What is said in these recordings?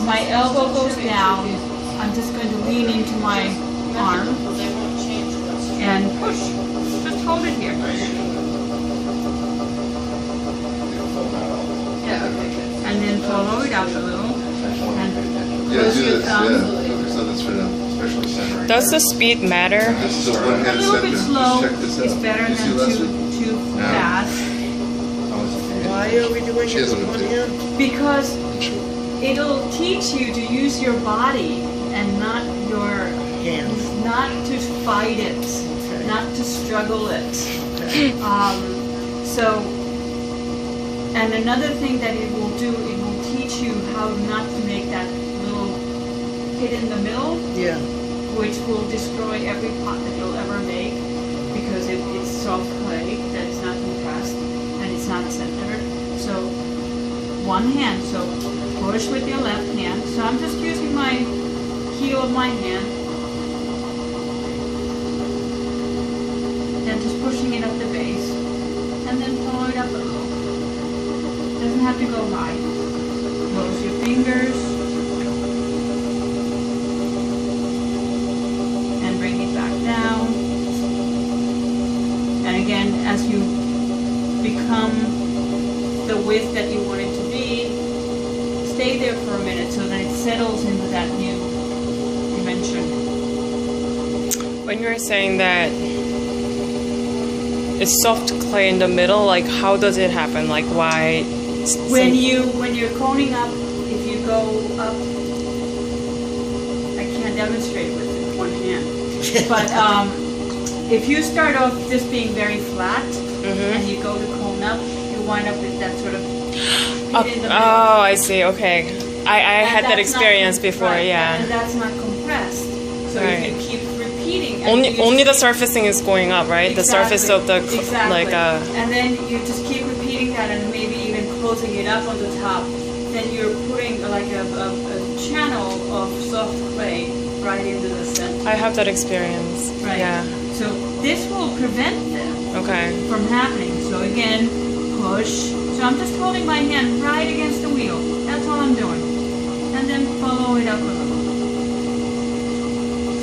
my elbow goes down, I'm just going to lean into my arm and push. Just hold it here. Yeah, okay, good. And then follow it up a little. And Yeah, push do your this. thumb. Yeah, so that's for them, especially centering. Does the speed matter? This is a A one-hand little bit center. slow Just check this is out. better You than see Leslie? too fast. Why are we doing She it has with one one too. hand? Because it'll teach you to use your body and not your Hands. not to fight it, Okay. not to struggle it. Okay. So, and another thing that it will do, it will teach you how not to make that little hit in the middle, Yeah. which will destroy every pot that you'll ever make because it's soft clay that's not compressed and it's not centered. So, one hand, so push with your left hand. So I'm just using my heel of my hand and just pushing it up the base and then follow it up a little. Doesn't have to go high. Close your fingers and bring it back down. And again, as you become the width that you want it to be, stay there for a minute so that it settles into that new dimension. When you're saying that it's soft clay in the middle, like how does it happen? Like why? When you're coning up, if you go up, I can't demonstrate with one hand, but if you start off just being very flat and you go to cone up, you wind up with that sort of hit in the middle. Oh, I see. Okay, I And had that that's not experience before. right, Yeah. and that's not compressed. So Right. if you keep repeating, and Only you only the just- surfacing is going up, right? The surface of the exactly. like and then you just keep repeating that, and maybe even closing it up on the top. Then you're putting like a channel of soft clay right into the center. I have that experience. Right. Yeah. So this will prevent them Okay. from happening. So again, push. So I'm just holding my hand right against the wheel. That's all I'm doing. And then follow it up a little.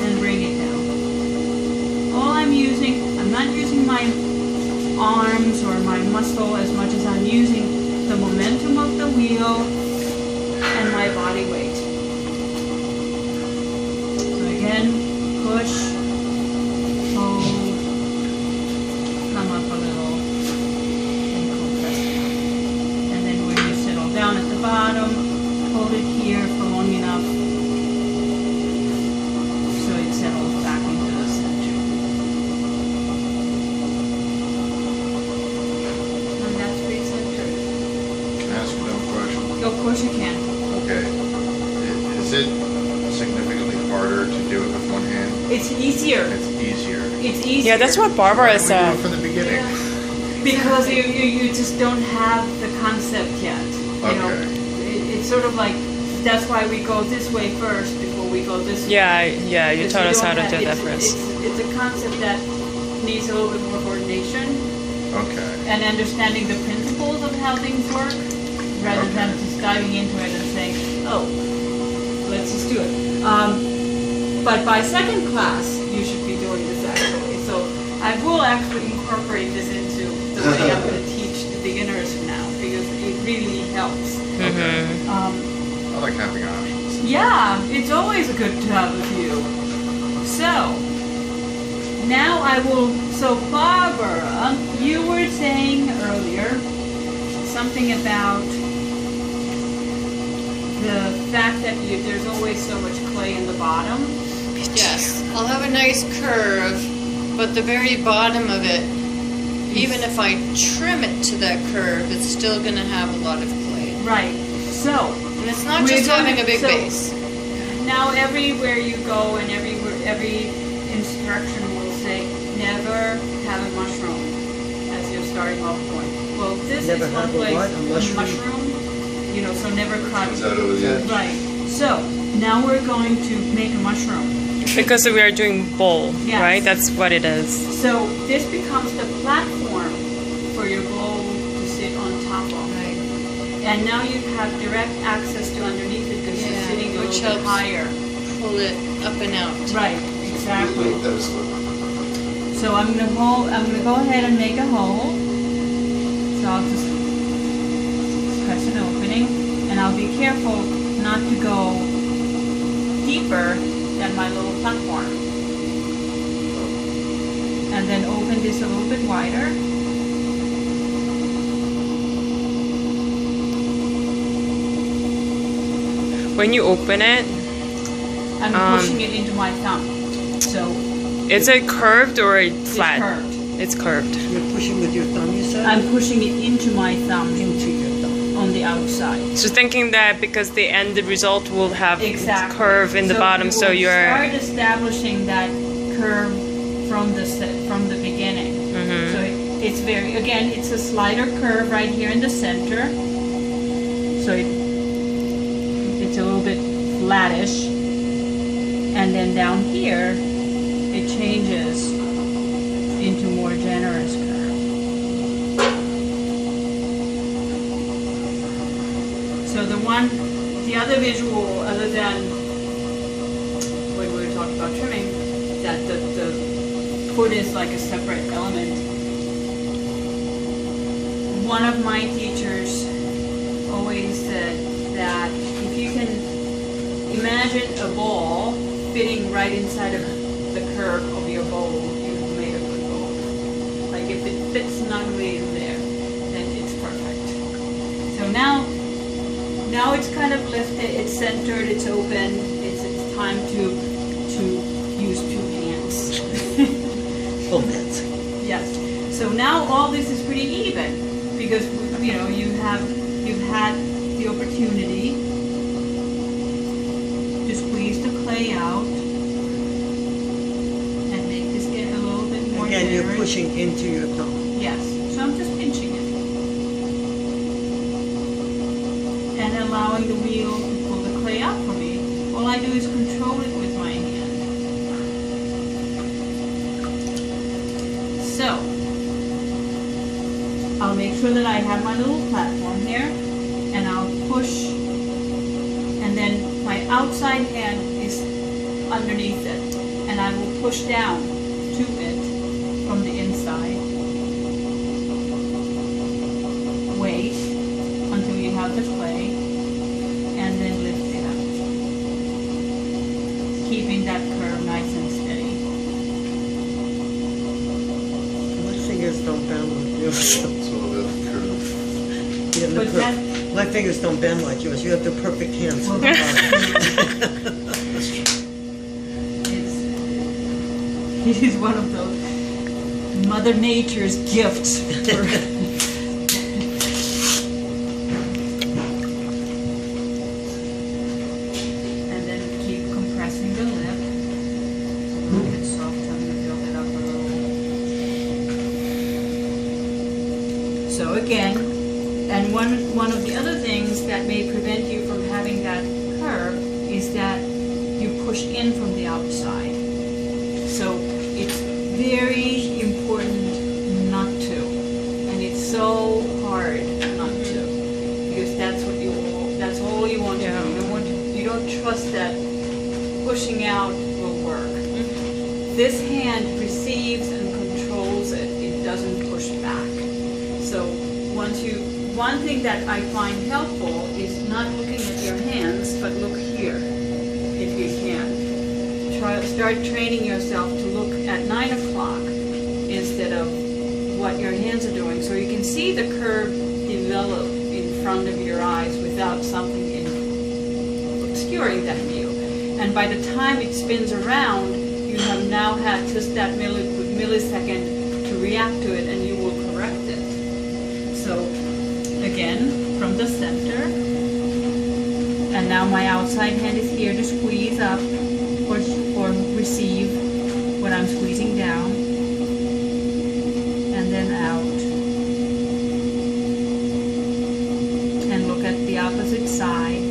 And bring it down. All I'm not using my arms or my muscle as much as I'm using the momentum of the wheel and my body weight. So again, push, hold, come up a little, and compress down. And then when you settle down at the bottom, hold it here for long enough so it settles back into the center. And that's pre-centered. Can I ask you another question? Of course you can. Okay. Is it significantly harder to do it with one hand? It's easier. It's easier. It's easier. Yeah, that's what Barbara Why don't we do said. it from the beginning? Because you just don't have the concept yet. You know, Okay. it's sort of like, that's why we go this way first before we go this way. Yeah, yeah. You Because taught us don't how to have- do that it's- first. It's a concept that needs a little bit more coordination Okay. and understanding the principles of how things work rather than just diving into it and saying, oh, let's just do it. But by second class, you should be doing this actually. So I will actually incorporate this into the way I'm going to teach the beginners now because it really helps. Mm-hmm. I like having options. Yeah, it's always a good to have a few. So now I will. So Barbara, you were saying earlier something about the fact that there's always so much clay in the bottom. Yes, I'll have a nice curve, but the very bottom of it, even if I trim it to that curve, it's still going to have a lot of clay. Right. So And it's not We're just gonna- having a big so- base. now everywhere you go and every instruction will say never have a mushroom as your starting off point. Well, this Never is one have a place. what? A mushroom? You know, so never cut. Comes out over the edge. Right. So now we're going to make a mushroom. Because we are doing bowl, Yes. right? That's what it is. So this becomes the platform for your bowl to sit on top of. Right. And now you have direct access to underneath it because it's sitting a which little bit helps higher. pull it up and out. Right, exactly. That was what. So I'm gonna go ahead and make a hole. So I'll just press an opening, and I'll be careful not to go deeper than my little platform. And then open this a little bit wider. When you open it, I'm pushing it into my thumb. So is it curved or it's flat? curved. It's curved. You're pushing with your thumb, you said? I'm pushing it into my thumb Into your thumb. on the outside. So thinking that because the end result will have Exactly. curve in the bottom, so you you're start establishing that curve from the beginning. So it's very, again, it's a slider curve right here in the center. So it's a little bit flattish, and then down here it changes into more generous curve. So the other visual, other than when we were talking about trimming, that the foot is like a separate element. One of my teachers always said that if you can imagine a ball fitting right inside of the curve of your bowl, you've made a good bowl. Like if it fits snugly in there, then it's perfect. So now it's kind of lifted, it's centered, it's open, it's time to use two hands. Oh, that's. Yes. So now all this is pretty even because you've had the opportunity to squeeze the clay out and make this get a little bit more Again, you're generous. pushing into your thumb. Yes. So I'm just pinching it and allowing the wheel to pull the clay out for me. All I do is control it with my hand. So, I'll make sure that I have my little platform here, and I'll push, and then my outside hand is underneath it, and I will push down to it from the inside. Wait until you have the clay, and then lift it up, keeping that curve nice and steady. My fingers don't bend like yours. So that curve. Yeah, But that- my fingers don't bend like yours. You have the perfect hands. for the It is one of those Mother Nature's gifts. And then keep compressing the lip. It's soft, I'm going to build it up a little. So again, and one of the other things that may prevent you from having that curve is that you push in from the outside. So it's very important not to, and it's so hard not to, because that's all you want to do. You don't trust that pushing out will work. This hand receives and controls it. It doesn't push back. So one thing that I find helpful is not looking at your hands, but look here, if you can. Start training yourself to look at 9 o'clock instead of what your hands are doing, so you can see the curve develop in front of your eyes without something obscuring that view. And by the time it spins around, you have now had just that millisecond to react to it, and you will correct it. So again, from the center, and now my outside hand is here to squeeze up or receive what I'm squeezing down, and then out, and look at the opposite side.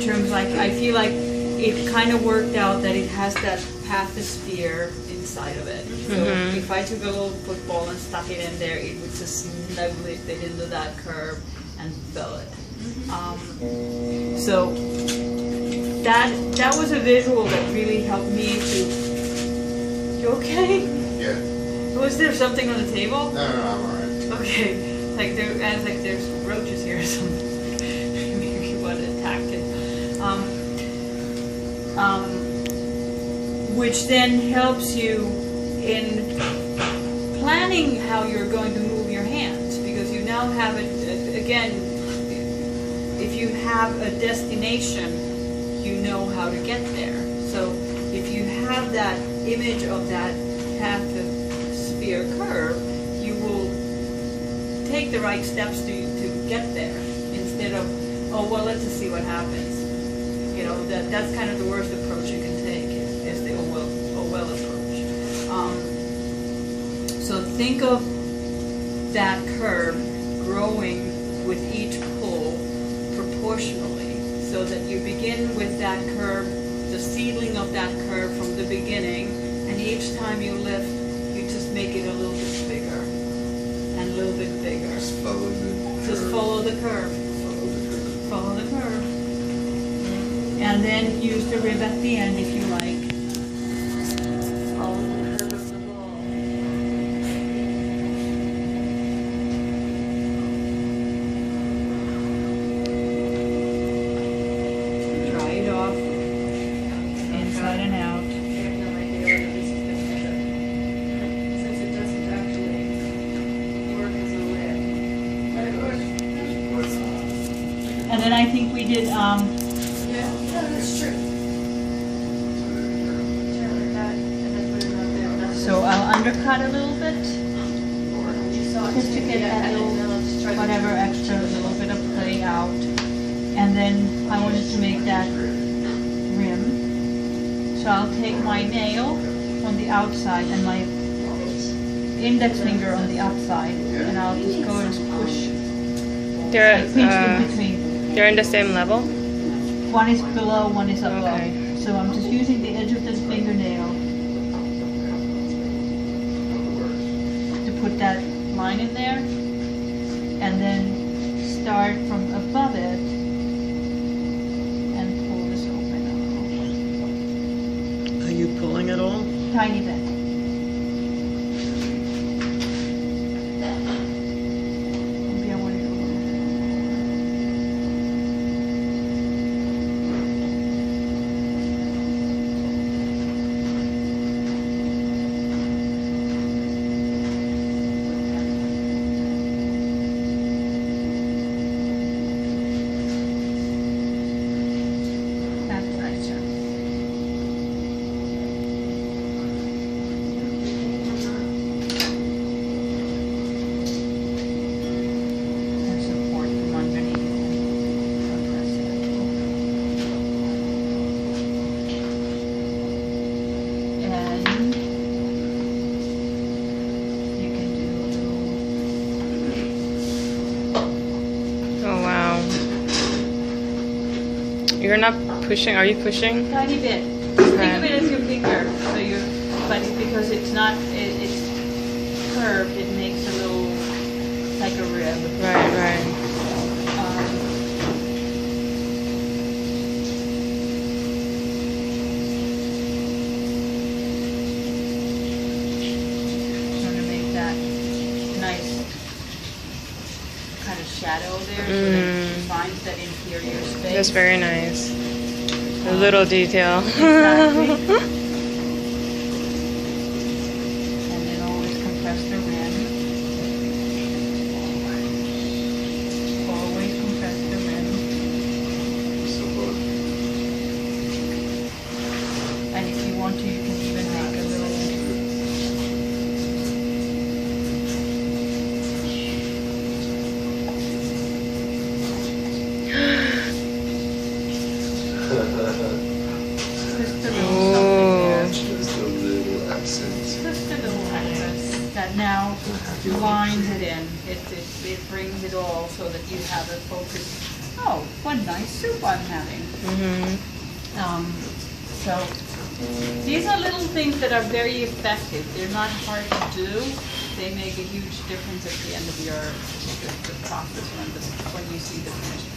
terms like I feel like it kind of worked out that it has that half the sphere inside of it. So if I took a little football and stuck it in there, it would just snugly fit into that curve and fill it. So that was a visual that really helped me to. You okay? Yeah. Was there something on the table? No, I'm alright. Okay. Like there's roaches here or something. Maybe what attacked it. Which then helps you in planning how you're going to move your hands, because you now have it again. If you have a destination, you know how to get there. So if you have that image of that half the sphere curve, you will take the right steps to get there, instead of, oh well, let's just see what happens. You know, that's kind of the worst approach you can take, is the oh well approach. So think of that curve growing with each pull proportionally, so that you begin with that curve, the seedling of that curve from the beginning, and each time you lift, you just make it a little bit bigger and a little bit bigger. Just follow the curve. Just follow the curve. Follow the curve. Follow the curve. And then use the rib at the end if you like. Follow the curve of the ball. Dry it off, inside and out. I have no idea whether this is going to measure. Since it doesn't actually work as a lid. But it works. And then I think we did, Yeah, that's true. Turn that and then put it on there. That's so I'll undercut a little bit, you saw it. just to get that little, whatever extra little bit of play out. And then I wanted to make that rim. So I'll take my nail on the outside and my index finger on the outside, and I'll just go and push, They're pinch in between. they're in the same level. One is below, one is above. Okay. So I'm just using the edge of the fingernail to put that line in there, and then start from above it and pull this open Are you pulling it all? a tiny bit. Maybe I want to go a little bit. That's nicer. And support from underneath and press it. And you can do Oh wow. You're not pushing. Are you pushing? a tiny bit. Think of it as your finger. So you, but because it's not, it's curved, it makes a little, like a rib. Right. Trying to make that nice kind of shadow there, so that it finds that interior space. That's very nice. A little detail. Exactly. And then always compress the rim. Always compress the rim. And if you want to, you can even make a little. Just a little something there. Just a little accent. Just a little accent that now lines it in. It brings it all so that you have a focus oh, what nice soup I'm having. So these are little things that are very effective. They're not hard to do. They make a huge difference at the end of the process when you see the finished.